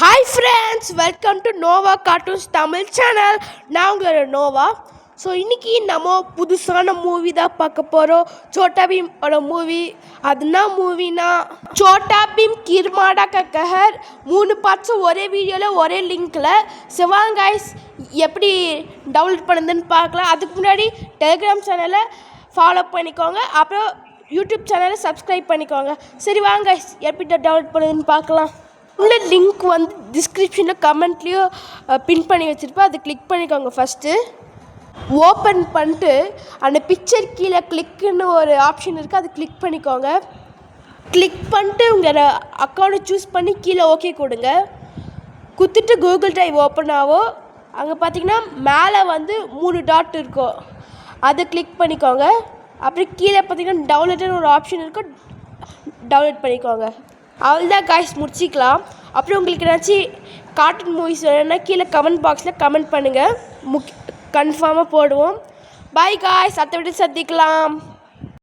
Hi friends, welcome to Nova cartoons Tamil channel. நான் உங்களோட Noah. So இன்றைக்கி நம்ம புதுசான மூவி தான் பார்க்க போகிறோம். சோட்டா பீமோட மூவி. அதுனா மூவினா சோட்டா பீம் கிர்மாடா கா கஹர். 3 பார்ட்ஸும் ஒரே வீடியோவில் ஒரே லிங்க்கில். வாங்க கைஸ், எப்படி டவுன்லோட் பண்ணுதுன்னு பார்க்கலாம். அதுக்கு முன்னாடி டெலிகிராம் சேனலை ஃபாலோ பண்ணிக்கோங்க, அப்புறம் யூடியூப் சேனலை சப்ஸ்கிரைப் பண்ணிக்கோங்க. சரி வாங்க கைஸ், எப்படி டவுன்லோட் பண்ணுதுன்னு பார்க்கலாம். உள்ள லிங்க் வந்து டிஸ்கிரிப்ஷனில் கமெண்ட்லேயும் பின் பண்ணி வச்சுருப்பேன். அதை கிளிக் பண்ணிக்கோங்க. ஃபஸ்ட்டு ஓப்பன் பண்ணிட்டு அந்த பிக்சர் கீழே கிளிக்குன்னு ஒரு ஆப்ஷன் இருக்குது, அதை கிளிக் பண்ணிக்கோங்க. கிளிக் பண்ணிட்டு உங்கள் அக்கௌண்ட்டை சூஸ் பண்ணி கீழே ஓகே கொடுங்க. குத்துட்டு கூகுள் டிரைவ் ஓப்பன் ஆகும். அங்கே பார்த்தீங்கன்னா மேலே வந்து 3 டாட் இருக்கும், அதை கிளிக் பண்ணிக்கோங்க. அப்புறம் கீழே பார்த்தீங்கன்னா டவுன்லோடுன்னு ஒரு ஆப்ஷன் இருக்கும், டவுன்லோட் பண்ணிக்கோங்க. அவ்வளோதான் காய்ஸ், முடிச்சிக்கலாம். அப்புறம் உங்களுக்கு ஏதாச்சும் கார்ட்டூன் மூவிஸ் வேணும்னா கீழே கமெண்ட் பாக்ஸில் கமெண்ட் பண்ணுங்கள், கன்ஃபார்மாக போடுவோம். பாய் காய்ஸ், அடுத்த வீடியோ சந்திக்கலாம்.